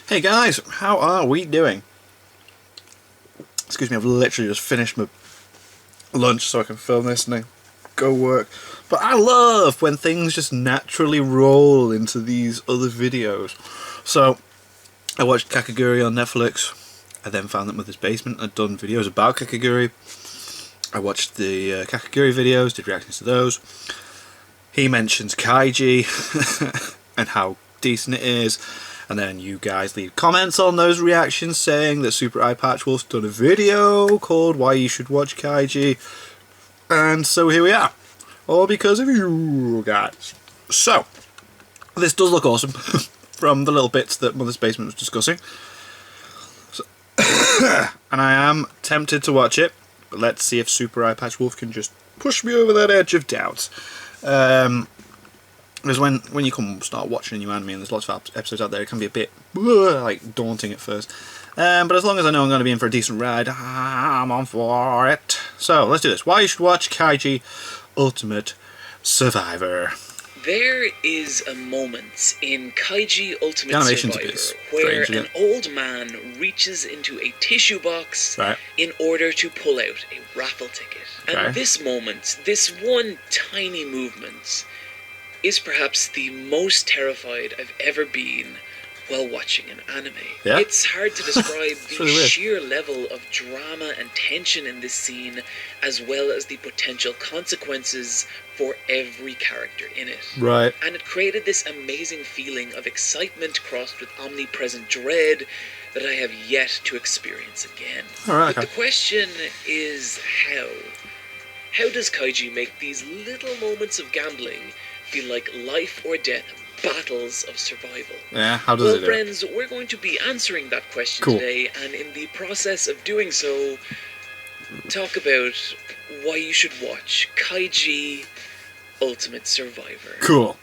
Hey guys, how are we doing? Excuse me, I've literally just finished my lunch so I can film this and then go work. But I love when things just naturally roll into these other videos. So, I watched Kakaguri on Netflix. I then found that Mother's Basement had done videos about Kakaguri. I watched the Kakaguri videos, did reactions to those. He mentions Kaiji and how decent it is. And then you guys leave comments on those reactions saying that Super Eyepatch Wolf's done a video called Why You Should Watch Kaiji. And so here we are. All because of you guys. So, this does look awesome from the little bits that Mother's Basement was discussing. So and I am tempted to watch it. But let's see if Super Eyepatch Wolf can just push me over that edge of doubt. Because when you come start watching a new anime and there's lots of episodes out there, it can be a bit like daunting at first. But as long as I know I'm going to be in for a decent ride, I'm on for it. So let's do this. Why you should watch Kaiji Ultimate Survivor. There is a moment in Kaiji Ultimate Survivor where an old man reaches into a tissue box in order to pull out a raffle ticket. And this moment, this one tiny movement, is perhaps the most terrified I've ever been while watching an anime. Yeah? It's hard to describe the really sheer level of drama and tension in this scene, as well as the potential consequences for every character in it. Right. And it created this amazing feeling of excitement crossed with omnipresent dread that I have yet to experience again. Alright, but the question is how? How does Kaiji make these little moments of gambling feel like life or death battles of survival? Yeah, how does it do? Well, friends, we're going to be answering that question today, and in the process of doing so, talk about why you should watch Kaiji Ultimate Survivor. Cool.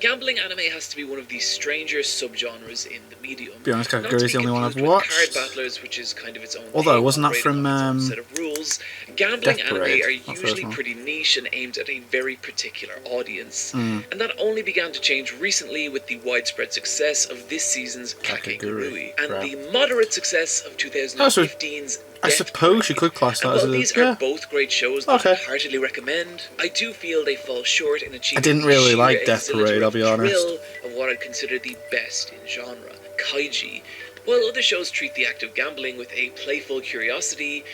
Gambling anime has to be one of the stranger subgenres in the medium. To be honest, Kakaguri is the only one I've watched. Card Battlers, which is kind of its own. Although, wasn't that from set of rules? Gambling Death anime Parade, are usually pretty niche and aimed at a very particular audience, Mm. and that only began to change recently with the widespread success of this season's Kakaguri and the moderate success of 2015's. I suppose you could class that as a... These are both great shows that I heartily recommend. I do feel they fall short in achieving I didn't really like Death Parade, I'll be honest. Of what I'd consider the best in genre, Kaiji. While other shows treat the act of gambling with a playful curiosity,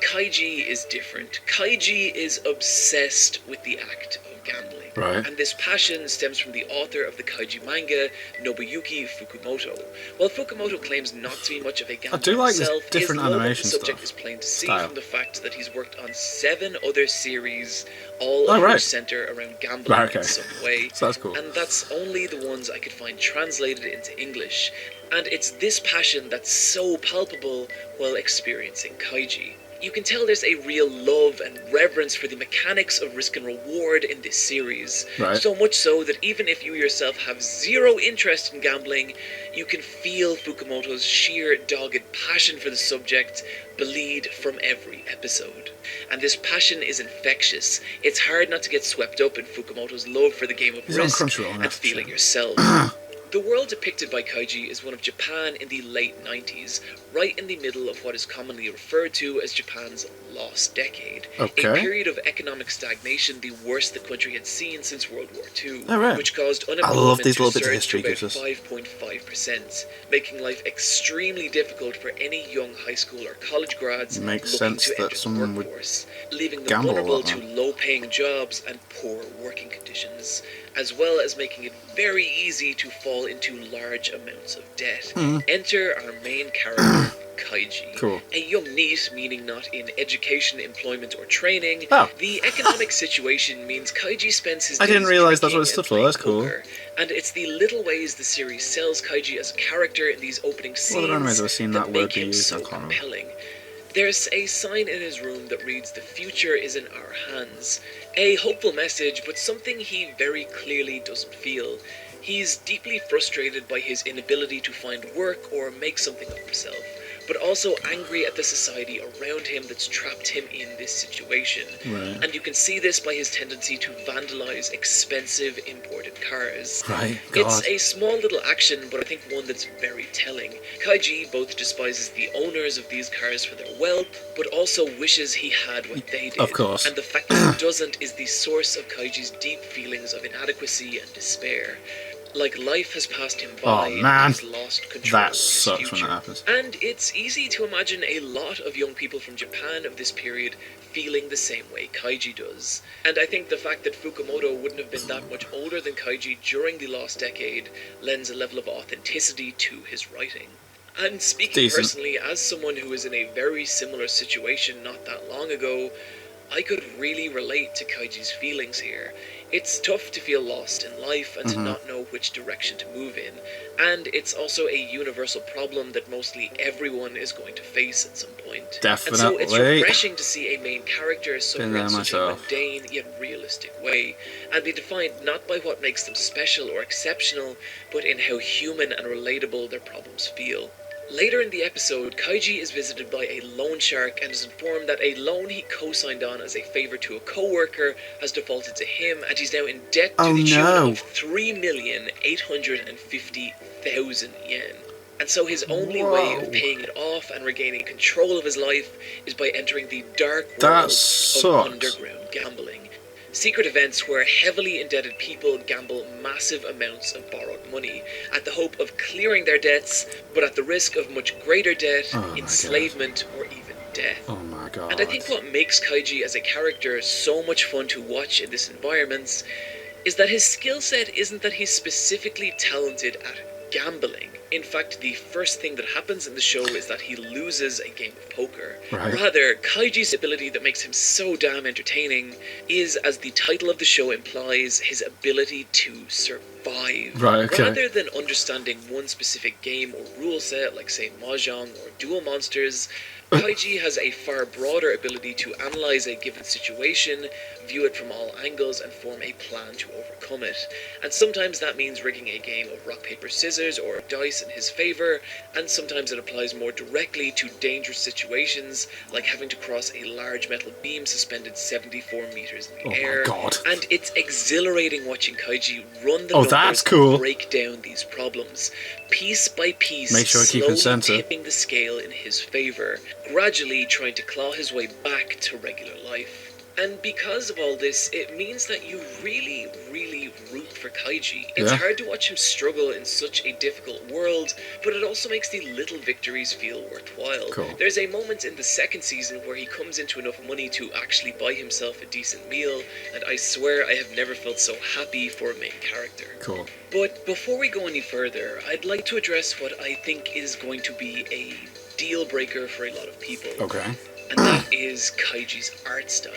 Kaiji is different. Kaiji is obsessed with the act of gambling. Right. And this passion stems from the author of the Kaiji manga, Nobuyuki Fukumoto. While Fukumoto claims not to be much of a gambler I do like himself, this different his love animation of the subject stuff. is plain to see from the fact that he's worked on 7 other series, all of which center around gambling in some way. So that's cool. And that's only the ones I could find translated into English. And it's this passion that's so palpable while experiencing Kaiji. You can tell there's a real love and reverence for the mechanics of risk and reward in this series. Right. So much so that even if you yourself have zero interest in gambling, you can feel Fukumoto's sheer dogged passion for the subject bleed from every episode. And this passion is infectious. It's hard not to get swept up in Fukumoto's love for the game of risk and feeling yourself. The world depicted by Kaiji is one of Japan in the late 90s, right in the middle of what is commonly referred to as Japan's lost decade. A period of economic stagnation, the worst the country had seen since World War II, which caused unemployment to surge to about 5.5%, making life extremely difficult for any young high school or college grads looking to enter the workforce, leaving them vulnerable to low-paying jobs and poor working conditions, as well as making it very easy to fall into large amounts of debt. Enter our main character, Kaiji. A young NEET, meaning not in education, employment, or training. The economic situation means Kaiji spends his days I didn't realise that's what it stood for, that's cool. And it's the little ways the series sells Kaiji as a character in these opening scenes that make him so compelling. There's a sign in his room that reads, "The future is in our hands." A hopeful message, but something he very clearly doesn't feel. He's deeply frustrated by his inability to find work or make something of himself. but also angry at the society around him that's trapped him in this situation. Right. And you can see this by his tendency to vandalize expensive imported cars. Right, God. It's a small little action, but I think one that's very telling. Kaiji both despises the owners of these cars for their wealth, but also wishes he had what they did. Of course. And the fact that he doesn't is the source of Kaiji's deep feelings of inadequacy and despair. Like life has passed him by Oh, man. and he's lost control That of his sucks future. when that happens. And it's easy to imagine a lot of young people from Japan of this period feeling the same way Kaiji does. And I think the fact that Fukumoto wouldn't have been that much older than Kaiji during the lost decade lends a level of authenticity to his writing. And speaking Decent. personally, as someone who was in a very similar situation not that long ago, I could really relate to Kaiji's feelings here. It's tough to feel lost in life and to not know which direction to move in, and it's also a universal problem that mostly everyone is going to face at some point. Definitely. And so it's refreshing to see a main character suffer there in such a myself. mundane yet realistic way, and be defined not by what makes them special or exceptional, but in how human and relatable their problems feel. Later in the episode, Kaiji is visited by a loan shark and is informed that a loan he co-signed on as a favour to a co-worker has defaulted to him, and he's now in debt to the tune of 3,850,000 yen. And so his only way of paying it off and regaining control of his life is by entering the dark world of underground gambling. Secret events where heavily indebted people gamble massive amounts of borrowed money at the hope of clearing their debts, but at the risk of much greater debt, enslavement, or even death. Oh my God. And I think what makes Kaiji as a character so much fun to watch in this environment is that his skill set isn't that he's specifically talented at gambling. In fact, the first thing that happens in the show is that he loses a game of poker. Right. Rather, Kaiji's ability that makes him so damn entertaining is, as the title of the show implies, his ability to survive. Right, okay. Rather than understanding one specific game or rule set, like say Mahjong or Duel Monsters, Kaiji has a far broader ability to analyze a given situation, view it from all angles, and form a plan to overcome it. And sometimes that means rigging a game of rock, paper, scissors or dice in his favour, and sometimes it applies more directly to dangerous situations, like having to cross a large metal beam suspended 74 meters in the air. My God. And it's exhilarating watching Kaiji run the Oh, numbers that's cool. and break down these problems, piece by piece, Make sure I keep it slowly censored. tipping the scale in his favour, gradually trying to claw his way back to regular life. And because of all this, it means that you really, really root for Kaiji. It's Yeah. hard to watch him struggle in such a difficult world, but it also makes the little victories feel worthwhile. Cool. There's a moment in the second season where he comes into enough money to actually buy himself a decent meal, and I swear I have never felt so happy for a main character. Cool. But before we go any further, I'd like to address what I think is going to be a deal breaker for a lot of people. Okay. And that is Kaiji's art style.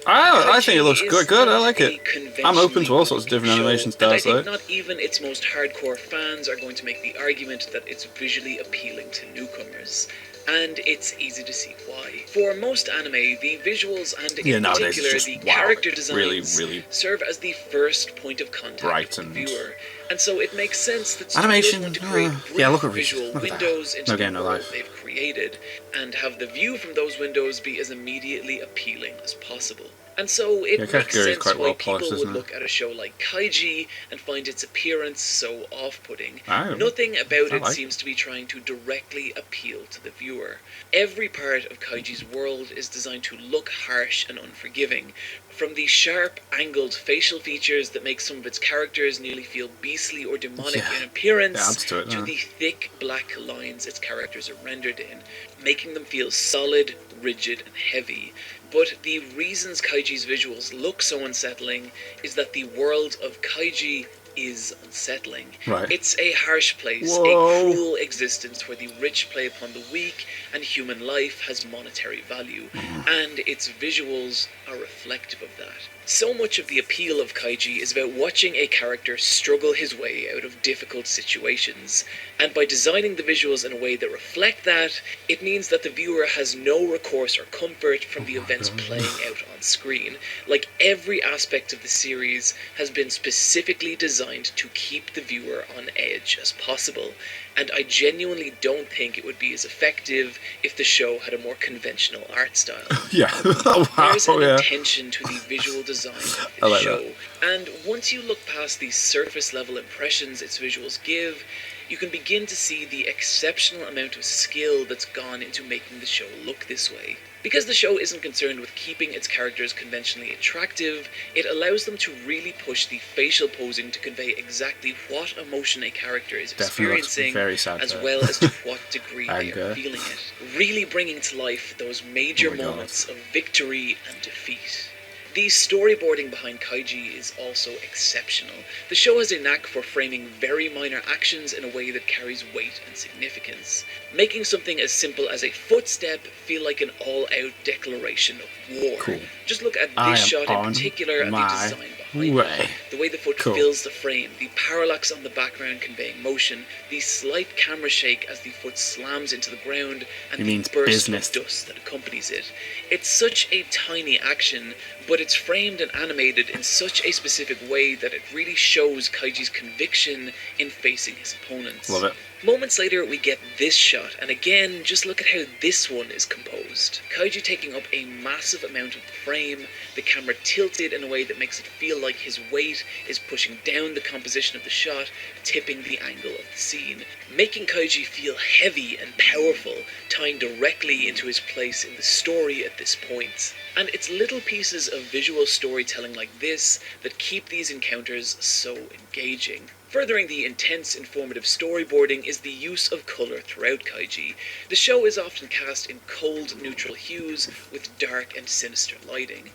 I think it looks Kaiji good. is Good. I not like a it. I'm open to all sorts of different show, animation and styles, I think though. not even its most hardcore fans are going to make the argument that it's visually appealing to newcomers. And it's easy to see why. For most anime, the visuals and in nowadays particular it's the just, wow, character designs really serve as the first point of contact bright with the and- viewer. And so it makes sense that Animation, studios want to create brief look at visual look at that. windows into No the game, no world life. they've created, and have the view from those windows be as immediately appealing as possible. And so it makes Kakegurui is sense quite why well people polished, would isn't it? look at a show like Kaiji and find its appearance so off-putting. Oh. Nothing about I it like seems to be trying to directly appeal to the viewer. Every part of Kaiji's world is designed to look harsh and unforgiving. From the sharp, angled facial features that make some of its characters nearly feel beastly or demonic Yeah. in appearance, It adds to it, yeah. the thick black lines its characters are rendered in, making them feel solid, rigid, and heavy. But the reasons Kaiji's visuals look so unsettling is that the world of Kaiji is unsettling. Right. It's a harsh place, Whoa. a cruel existence where the rich play upon the weak and human life has monetary value, and its visuals are reflective of that. So much of the appeal of Kaiji is about watching a character struggle his way out of difficult situations, and by designing the visuals in a way that reflect that, it means that the viewer has no recourse or comfort from the events playing out on screen. Like every aspect of the series has been specifically designed designed to keep the viewer on edge as possible, and I genuinely don't think it would be as effective if the show had a more conventional art style. Yeah. Oh, wow, There's an yeah. intention to the visual design of I this like show, and once you look past the surface level impressions its visuals give, you can begin to see the exceptional amount of skill that's gone into making the show look this way. Because the show isn't concerned with keeping its characters conventionally attractive, it allows them to really push the facial posing to convey exactly what emotion a character is experiencing, very sad as there. well as to what degree they Anger. are feeling it, really bringing to life those major moments of victory and defeat. The storyboarding behind Kaiji is also exceptional. The show has a knack for framing very minor actions in a way that carries weight and significance, making something as simple as a footstep feel like an all-out declaration of war. Cool. Just look at this shot in particular and the design behind it. The way the foot fills the frame, the parallax on the background conveying motion, the slight camera shake as the foot slams into the ground, and the burst of dust that accompanies it. It's such a tiny action, but it's framed and animated in such a specific way that it really shows Kaiji's conviction in facing his opponents. Love it. Moments later, we get this shot, and again, just look at how this one is composed. Kaiji taking up a massive amount of the frame, the camera tilted in a way that makes it feel like his weight is pushing down the composition of the shot, tipping the angle of the scene, making Kaiji feel heavy and powerful, tying directly into his place in the story at this point. And it's little pieces of visual storytelling like this that keep these encounters so engaging. Furthering the intense, informative storyboarding is the use of colour throughout Kaiji. The show is often cast in cold, neutral hues with dark and sinister lighting,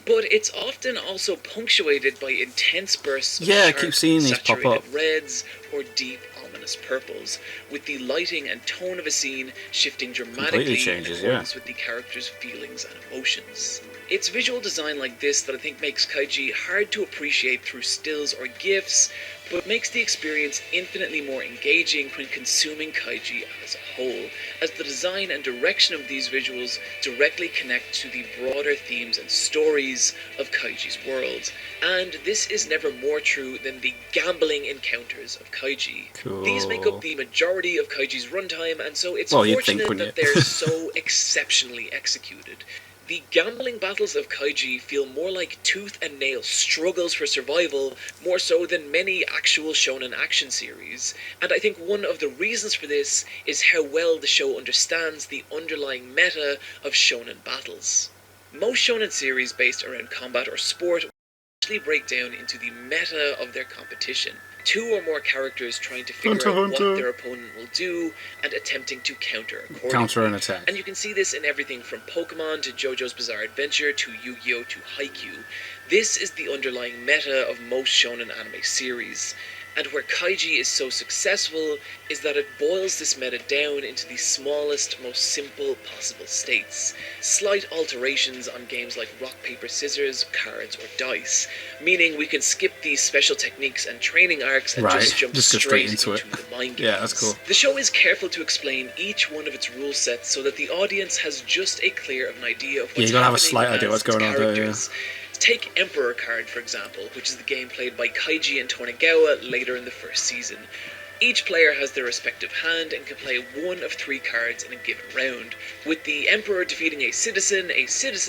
but it's often also punctuated by intense bursts of sharp, I keep seeing these pop up. saturated reds or deep, ominous purples, with the lighting and tone of a scene shifting dramatically in accordance with the character's feelings and emotions. It's visual design like this that I think makes Kaiji hard to appreciate through stills or GIFs, but makes the experience infinitely more engaging when consuming Kaiji as a whole, as the design and direction of these visuals directly connect to the broader themes and stories of Kaiji's world. And this is never more true than the gambling encounters of Kaiji. Cool. These make up the majority of Kaiji's runtime, and so it's fortunate that they're so exceptionally executed. The gambling battles of Kaiji feel more like tooth and nail struggles for survival, more so than many actual shonen action series, and I think one of the reasons for this is how well the show understands the underlying meta of shonen battles. Most shonen series based around combat or sport actually break down into the meta of their competition. Two or more characters trying to figure out what their opponent will do and attempting to counter accordingly. Counter and attack. And you can see this in everything from Pokemon to JoJo's Bizarre Adventure to Yu-Gi-Oh! To Haikyuu. This is the underlying meta of most shonen anime series. And where Kaiji is so successful is that it boils this meta down into the smallest, most simple possible states. Slight alterations on games like rock, paper, scissors, cards, or dice, meaning we can skip these special techniques and training arcs and just jump straight into the mind games. Yeah, that's cool. The show is careful to explain each one of its rule sets so that the audience has just a clear of an idea of what's you gotta have a slight idea what's going on there, yeah. Take Emperor card, for example, which is the game played by Kaiji and Tonegawa later in the first season. Each player has their respective hand and can play one of 3 cards in a given round, with the Emperor defeating a citizen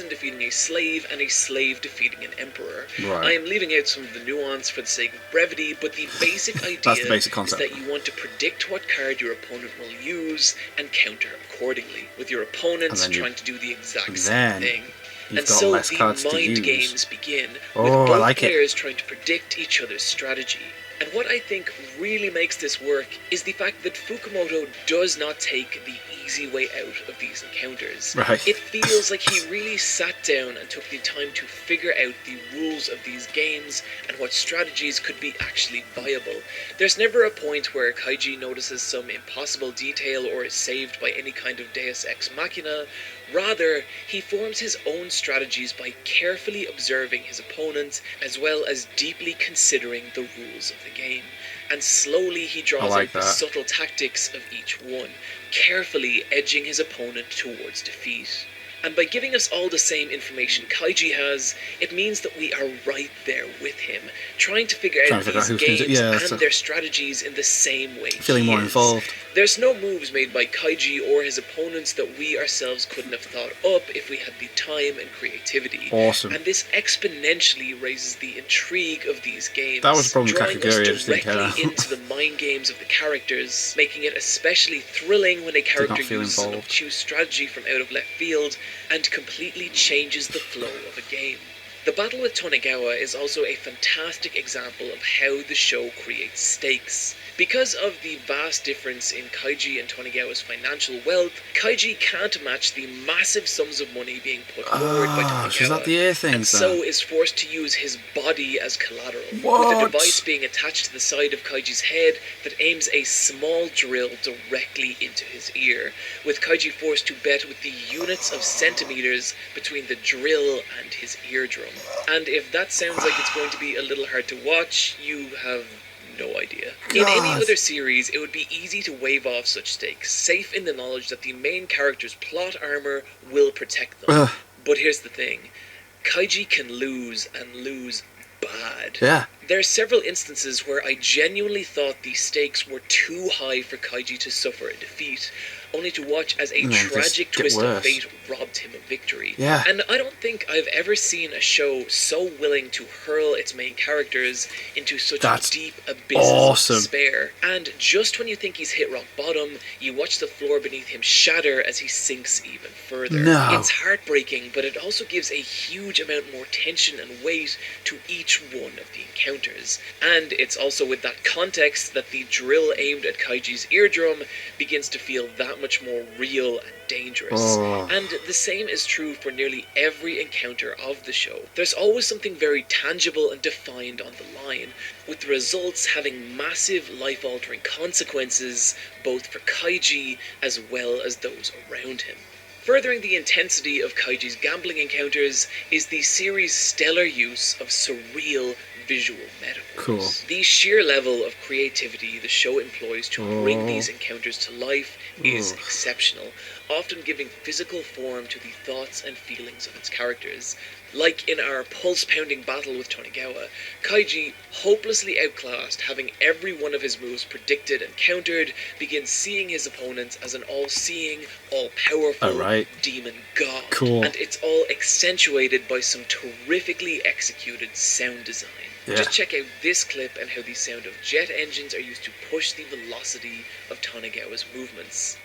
defeating a slave, and a slave defeating an Emperor. Right. I am leaving out some of the nuance for the sake of brevity, but the basic idea is that you want to predict what card your opponent will use and counter accordingly, with your opponents trying to do the exact same thing. And so the mind games begin, with both players trying to predict each other's strategy. And what I think really makes this work is the fact that Fukumoto does not take the easy way out of these encounters. Right. It feels like he really sat down and took the time to figure out the rules of these games and what strategies could be actually viable. There's never a point where Kaiji notices some impossible detail or is saved by any kind of Deus Ex Machina. Rather, he forms his own strategies by carefully observing his opponent, as well as deeply considering the rules of the game. And slowly he draws out the subtle tactics of each one, carefully edging his opponent towards defeat. And by giving us all the same information Kaiji has, it means that we are right there with him, trying to figure out these games and their strategies in the same way. Feeling more involved. There's no moves made by Kaiji or his opponents that we ourselves couldn't have thought up if we had the time and creativity. Awesome. And this exponentially raises the intrigue of these games, that was the problem drawing with us directly into the mind games of the characters, making it especially thrilling when a character uses an obtuse strategy from out of left field and completely changes the flow of a game. The battle with Tonegawa is also a fantastic example of how the show creates stakes. Because of the vast difference in Kaiji and Tonegawa's financial wealth, Kaiji can't match the massive sums of money being put forward by Tonegawa, is that the ear thing, and so is forced to use his body as collateral, what? with a device being attached to the side of Kaiji's head that aims a small drill directly into his ear, with Kaiji forced to bet with the units of centimeters between the drill and his eardrum. And if that sounds like it's going to be a little hard to watch, you have no idea. In any other series, it would be easy to wave off such stakes, safe in the knowledge that the main character's plot armor will protect them. But here's the thing. Kaiji can lose, and lose bad. Yeah. There are several instances where I genuinely thought the stakes were too high for Kaiji to suffer a defeat, only to watch as a tragic twist of fate robbed him of victory. Yeah. And I don't think I've ever seen a show so willing to hurl its main characters into such deep abysses of despair. And just when you think he's hit rock bottom, you watch the floor beneath him shatter as he sinks even further. It's heartbreaking, but it also gives a huge amount more tension and weight to each one of the encounters. And it's also with that context that the drill aimed at Kaiji's eardrum begins to feel that much more real and dangerous. And the same is true for nearly every encounter of the show. There's always something very tangible and defined on the line, with the results having massive life-altering consequences, both for Kaiji as well as those around him. Furthering the intensity of Kaiji's gambling encounters is the series' stellar use of surreal visual metaphors. The sheer level of creativity the show employs to bring these encounters to life is exceptional, often giving physical form to the thoughts and feelings of its characters. Like in our pulse-pounding battle with Tonegawa, Kaiji, hopelessly outclassed, having every one of his moves predicted and countered, begins seeing his opponents as an all-seeing, all-powerful demon god. And it's all accentuated by some terrifically executed sound design. Just check out this clip and how the sound of jet engines are used to push the velocity of Tonegawa's movements.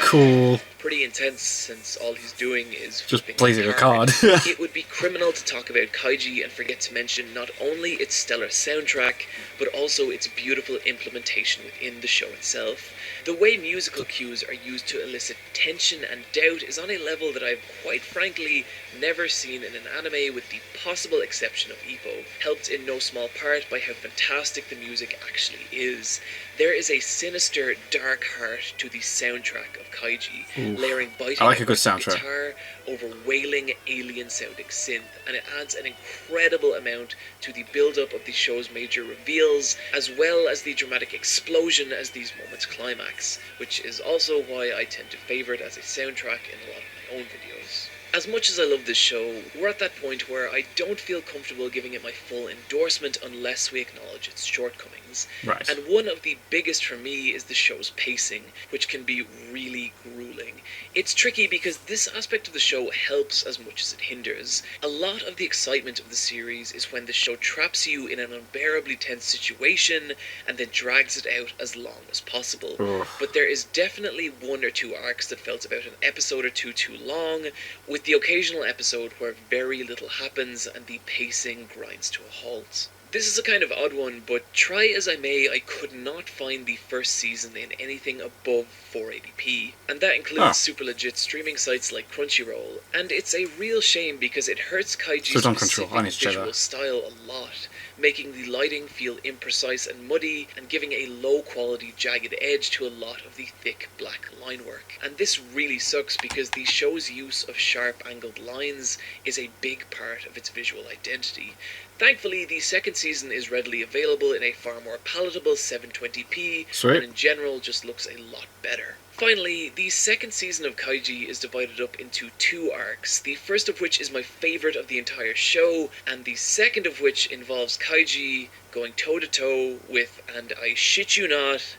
Cool. Pretty intense, since all he's doing is just placing a card. It would be criminal to talk about Kaiji and forget to mention not only its stellar soundtrack, but also its beautiful implementation within the show itself. The way musical cues are used to elicit tension and doubt is on a level that I've quite frankly never seen in an anime, with the possible exception of Ippo, helped in no small part by how fantastic the music actually is. There is a sinister, dark heart to the soundtrack of Kaiji, layering biting guitar over wailing, alien-sounding synth, and it adds an incredible amount to the build-up of the show's major reveals, as well as the dramatic explosion as these moments climax, which is also why I tend to favour it as a soundtrack in a lot of my own videos. As much as I love this show, we're at that point where I don't feel comfortable giving it my full endorsement unless we acknowledge its shortcomings. And one of the biggest for me is the show's pacing, which can be really grueling. It's tricky because this aspect of the show helps as much as it hinders. A lot of the excitement of the series is when the show traps you in an unbearably tense situation and then drags it out as long as possible. But there is definitely one or two arcs that felt about an episode or two too long, with the occasional episode where very little happens and the pacing grinds to a halt. This is a kind of odd one, but try as I may, I could not find the first season in anything above 480p, and that includes super legit streaming sites like Crunchyroll, and it's a real shame because it hurts Kaiji's specific visual style a lot, making the lighting feel imprecise and muddy, and giving a low-quality, jagged edge to a lot of the thick black line work. And this really sucks because the show's use of sharp, angled lines is a big part of its visual identity. Thankfully, the second season is readily available in a far more palatable 720p, Sweet. and in general just looks a lot better. Finally, the second season of Kaiji is divided up into 2 arcs, the first of which is my favourite of the entire show, and the second of which involves Kaiji going toe-to-toe with, and I shit you not,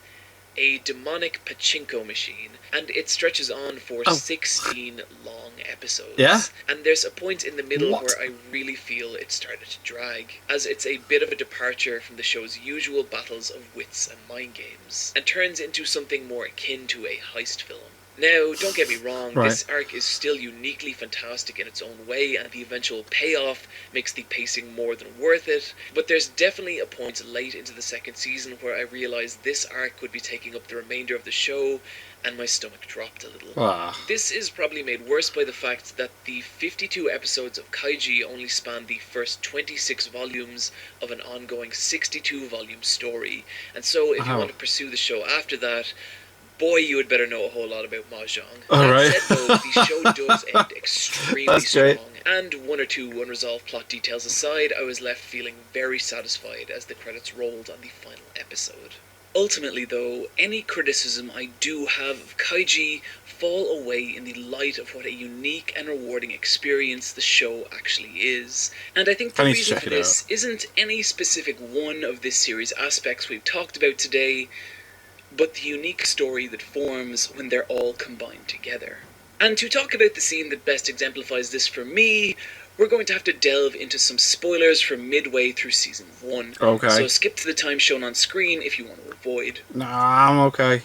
a demonic pachinko machine, and it stretches on for 16 long episodes. Yeah? And there's a point in the middle What? where I really feel it started to drag, as it's a bit of a departure from the show's usual battles of wits and mind games, and turns into something more akin to a heist film. Now, don't get me wrong, Right. This arc is still uniquely fantastic in its own way, and the eventual payoff makes the pacing more than worth it, but there's definitely a point late into the second season where I realised this arc would be taking up the remainder of the show, and my stomach dropped a little. This is probably made worse by the fact that the 52 episodes of Kaiji only span the first 26 volumes of an ongoing 62-volume story, and so if you want to pursue the show after that, boy, you had better know a whole lot about Mahjong. That said, though, the show does end extremely strong, and one or two unresolved plot details aside, I was left feeling very satisfied as the credits rolled on the final episode. Ultimately, though, any criticism I do have of Kaiji fall away in the light of what a unique and rewarding experience the show actually is. And I think the reason for this isn't any specific one of this series' aspects we've talked about today, but the unique story that forms when they're all combined together. And to talk about the scene that best exemplifies this for me, we're going to have to delve into some spoilers from midway through Season 1. Okay. So skip to the time shown on screen if you want to avoid. Nah, I'm okay.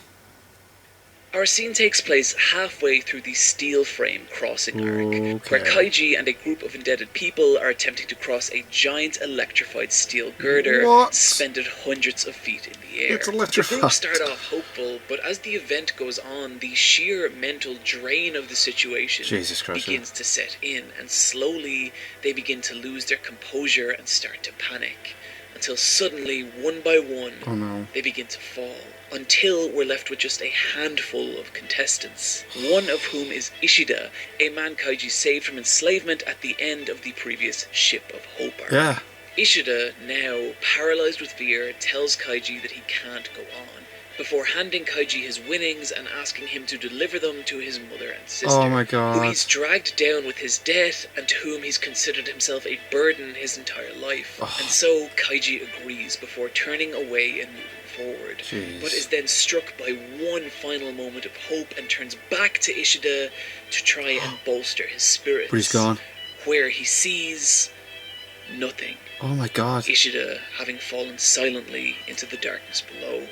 Our scene takes place halfway through the steel frame crossing arc, where Kaiji and a group of indebted people are attempting to cross a giant electrified steel girder suspended hundreds of feet in the air. It's electrified. The group start off hopeful, but as the event goes on, the sheer mental drain of the situation begins to set in, and slowly they begin to lose their composure and start to panic, until suddenly, one by one, they begin to fall, until we're left with just a handful of contestants, one of whom is Ishida, a man Kaiji saved from enslavement at the end of the previous Ship of Hope arc. Yeah. Ishida, now paralysed with fear, tells Kaiji that he can't go on, before handing Kaiji his winnings and asking him to deliver them to his mother and sister, oh my God, who he's dragged down with his debt and to whom he's considered himself a burden his entire life. And so Kaiji agrees before turning away and moving forward, but is then struck by one final moment of hope and turns back to Ishida to try and bolster his spirits. But he's gone. Where he sees nothing. Oh my God. Ishida having fallen silently into the darkness below.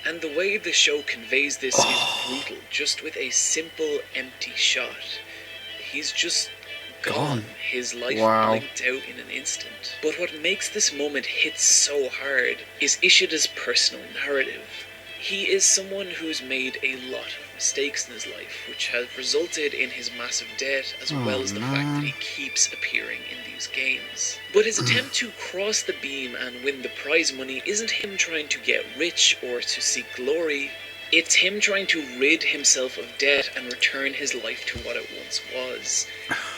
And the way the show conveys this is brutal, just with a simple, empty shot. He's just gone. His life blinked out in an instant. But what makes this moment hit so hard is Ishida's personal narrative. He is someone who's made a lot of mistakes in his life, which have resulted in his massive debt, as well as the fact that he keeps appearing in these games. But his attempt to cross the beam and win the prize money isn't him trying to get rich or to seek glory. It's him trying to rid himself of debt and return his life to what it once was.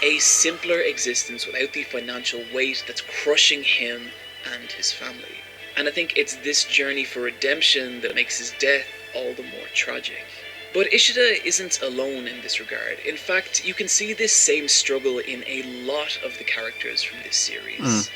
A simpler existence without the financial weight that's crushing him and his family. And I think it's this journey for redemption that makes his death all the more tragic. But Ishida isn't alone in this regard. In fact, you can see this same struggle in a lot of the characters from this series.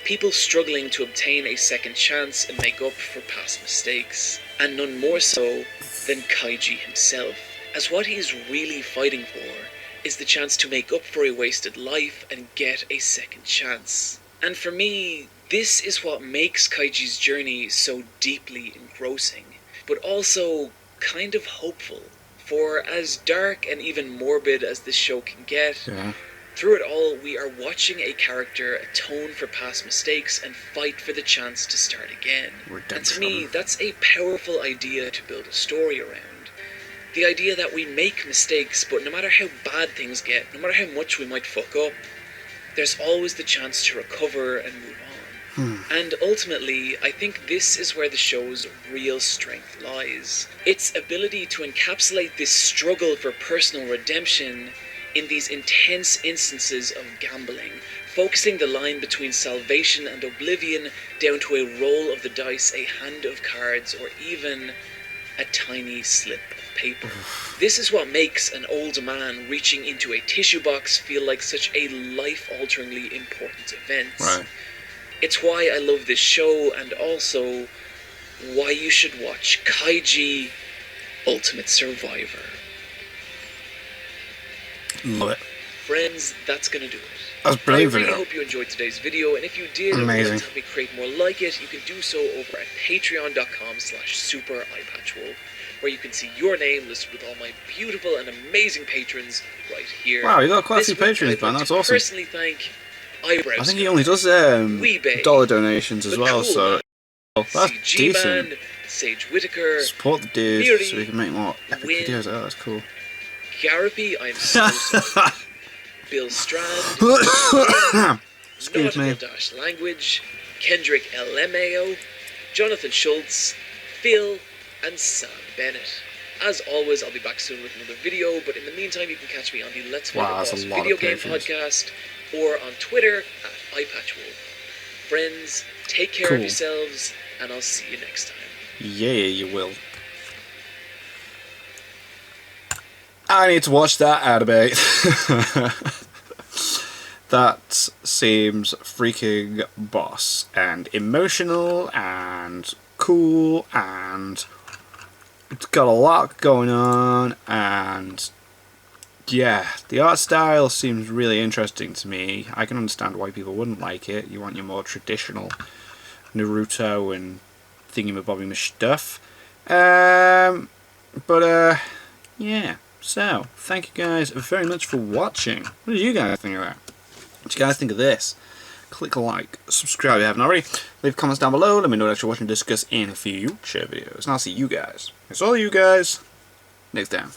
People struggling to obtain a second chance and make up for past mistakes. And none more so than Kaiji himself, as what he's really fighting for is the chance to make up for a wasted life and get a second chance. And for me, this is what makes Kaiji's journey so deeply engrossing, but also kind of hopeful. For as dark and even morbid as this show can get, through it all we are watching a character atone for past mistakes and fight for the chance to start again. And to me, that's a powerful idea to build a story around. The idea that we make mistakes, but no matter how bad things get, no matter how much we might fuck up, there's always the chance to recover and move on. And ultimately, I think this is where the show's real strength lies. Its ability to encapsulate this struggle for personal redemption in these intense instances of gambling, focusing the line between salvation and oblivion down to a roll of the dice, a hand of cards, or even a tiny slip of paper. This is what makes an old man reaching into a tissue box feel like such a life-alteringly important event. Right. It's why I love this show, and also why you should watch Kaiji Ultimate Survivor. Love it. Friends, that's gonna do it. That's I brilliant really video. hope you enjoyed today's video, and if you did and Amazing. want to help me create more like it, you can do so over at patreon.com/Super Eyepatch Wolf, where you can see your name listed with all my beautiful and amazing patrons right here. Wow, you got quite a few This week, patrons, I'd man. like That's to awesome. personally thank Eyebrows. I think he only does Weebay, dollar donations as The well, Cool so Man, that's CG decent. Man, Sage Whitaker, Support the dude Miri, so we can make more epic Win, videos. Oh, that's cool. Garapi, I'm so sorry. Bill Strand, Excuse me. Nautical-Language, Kendrick LMAO, Jonathan Schultz, Phil, and Sam Bennett. As always, I'll be back soon with another video, but in the meantime, you can catch me on the Let's Make Wow, a that's Boss a lot video of game patrons. podcast, or on Twitter at Eyepatchwolf. Friends, take care of Cool. yourselves, and I'll see you next time. Yeah, you will. I need to watch that anime. That seems freaking boss and emotional and cool, and it's got a lot going on, and yeah, the art style seems really interesting to me. I can understand why people wouldn't like it. You want your more traditional Naruto and thingy-mabobby stuff. Yeah. So, thank you guys very much for watching. What did you guys think of that? What do you guys think of this? Click like, subscribe if you haven't already. Leave comments down below. Let me know what you're watching to discuss in future videos. And I'll see you guys. It's all you guys next time.